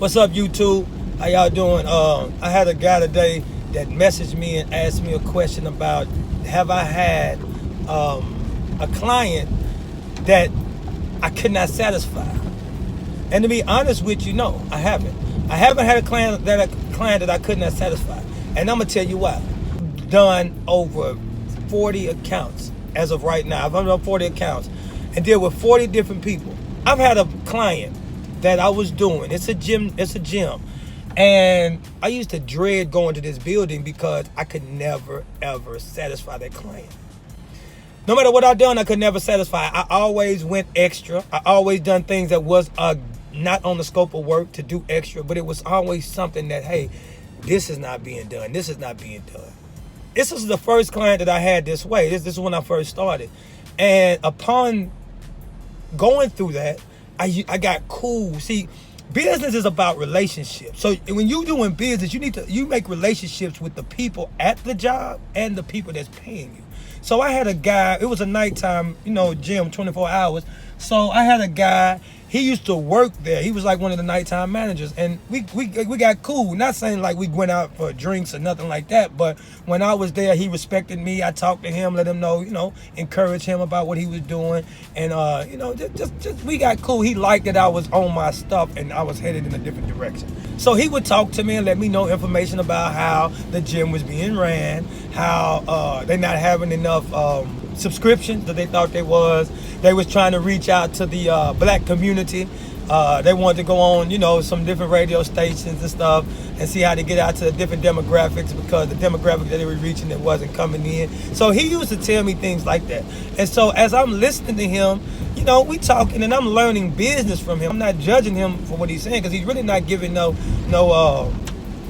What's up, YouTube? How y'all doing? I had a guy today that messaged me and asked me a question about have I had a client that I could not satisfy. And to be honest with you, no, I haven't. I haven't had a client that I could not satisfy. And I'm gonna tell you why. I've done over 40 accounts as of right now. I've done 40 accounts and deal with 40 different people. I've had a client that I was doing. It's a gym. And I used to dread going to this building because I could never, ever satisfy that client. No matter what I done, I could never satisfy. I always went extra. I always done things that was not on the scope of work to do extra, but it was always something that, hey, this is not being done. This is not being done. This was the first client that I had this way. This is when I first started. And upon going through that, I got cool. See, business is about relationships. So when you doing business, you make relationships with the people at the job and the people that's paying you. So I had a guy, it was a nighttime, gym, 24 hours. So I had a guy, he used to work there. He was like one of the nighttime managers, and we got cool. Not saying like we went out for drinks or nothing like that, but when I was there, he respected me. I talked to him, let him know, encourage him about what he was doing, and just we got cool. He liked that I was on my stuff and I was headed in a different direction. So he would talk to me and let me know information about how the gym was being ran, how they're not having enough subscriptions that they thought they was. They was trying to reach out to the black community. They wanted to go on, some different radio stations and stuff and see how to get out to the different demographics because the demographic that they were reaching that wasn't coming in. So he used to tell me things like that. And so as I'm listening to him, we talking and I'm learning business from him. I'm not judging him for what he's saying because he's really not giving no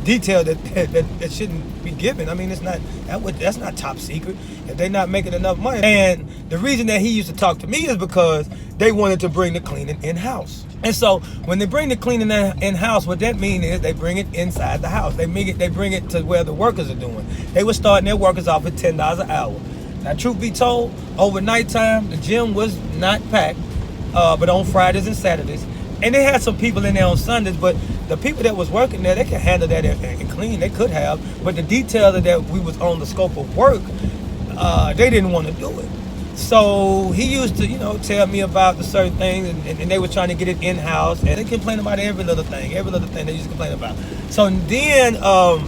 detail that shouldn't be given. I mean, that's not top secret if they're not making enough money. And the reason that he used to talk to me is because they wanted to bring the cleaning in-house. And so when they bring the cleaning in-house, what that means is they bring it inside the house. They bring it to where the workers are doing. They were starting their workers off at $10 an hour. Now, truth be told, over nighttime, the gym was not packed, but on Fridays and Saturdays. And they had some people in there on Sundays, but the people that was working there, they could handle that and clean. They could have, but the detail that we was on the scope of work, they didn't want to do it. So he used to, tell me about the certain things, and they were trying to get it in-house, and they complained about every little thing they used to complain about. So then,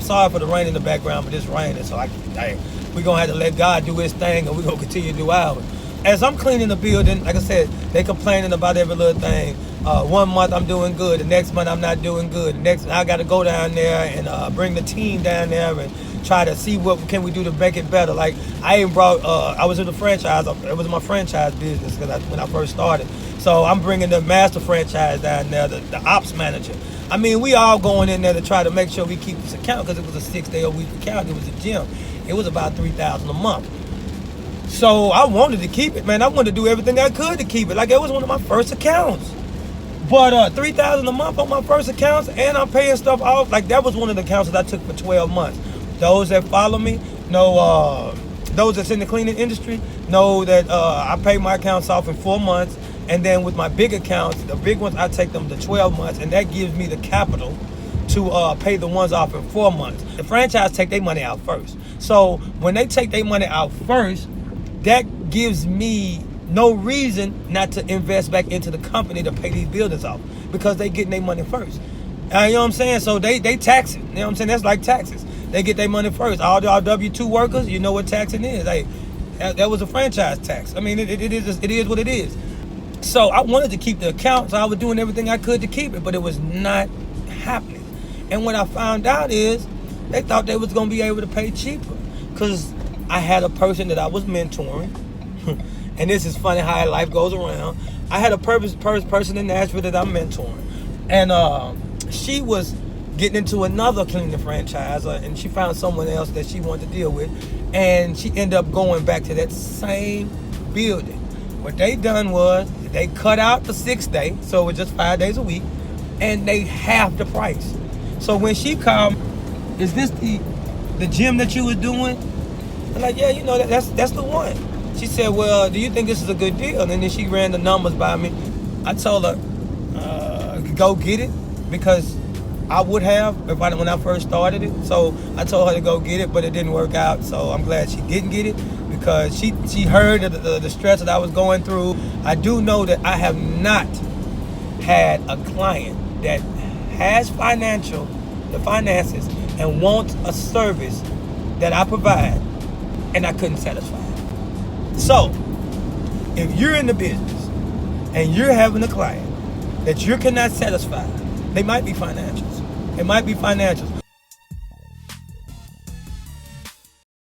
sorry for the rain in the background, but it's raining, so we're going to have to let God do his thing, and we're going to continue to do ours. As I'm cleaning the building, like I said, they complaining about every little thing. 1 month I'm doing good, the next month I'm not doing good. The next I got to go down there and bring the team down there and try to see what can we do to make it better. Like I was in the franchise. It was my franchise business when I first started. So I'm bringing the master franchise down there, the ops manager. I mean, we all going in there to try to make sure we keep this account because it was a 6-day-a-week account. It was a gym. It was about $3,000 a month. So I wanted to keep it, man. I wanted to do everything I could to keep it. Like it was one of my first accounts. But $3,000 a month on my first accounts, and I'm paying stuff off. Like that was one of the accounts that I took for 12 months. Those that follow me know, those that's in the cleaning industry know that I pay my accounts off in 4 months. And then with my big accounts, the big ones, I take them to 12 months, and that gives me the capital to pay the ones off in 4 months. The franchise take their money out first. So when they take their money out first, that gives me no reason not to invest back into the company to pay these buildings off because they getting their money first. You know what I'm saying? So they tax it. You know what I'm saying? That's like taxes. They get their money first. All our W-2 workers, you know what taxing is. Like, that was a franchise tax. I mean, it is what it is. So I wanted to keep the account, so I was doing everything I could to keep it, but it was not happening. And what I found out is they thought they was going to be able to pay cheaper because I had a person that I was mentoring. And this is funny how life goes around. I had a person in Nashville that I'm mentoring. And she was getting into another cleaning franchise, and she found someone else that she wanted to deal with. And she ended up going back to that same building. What they done was they cut out the 6th day, so it was just 5 days a week, and they halved the price. So when she called, is this the gym that you was doing? I'm like, yeah, that's the one. She said, well, do you think this is a good deal? And then she ran the numbers by me. I told her, go get it, because I would have when I first started it. So I told her to go get it, but it didn't work out. So I'm glad she didn't get it, because she heard the stress that I was going through. I do know that I have not had a client that has the finances and wants a service that I provide and I couldn't satisfy. So if you're in the business and you're having a client that you cannot satisfy, they might be financials. It might be financials.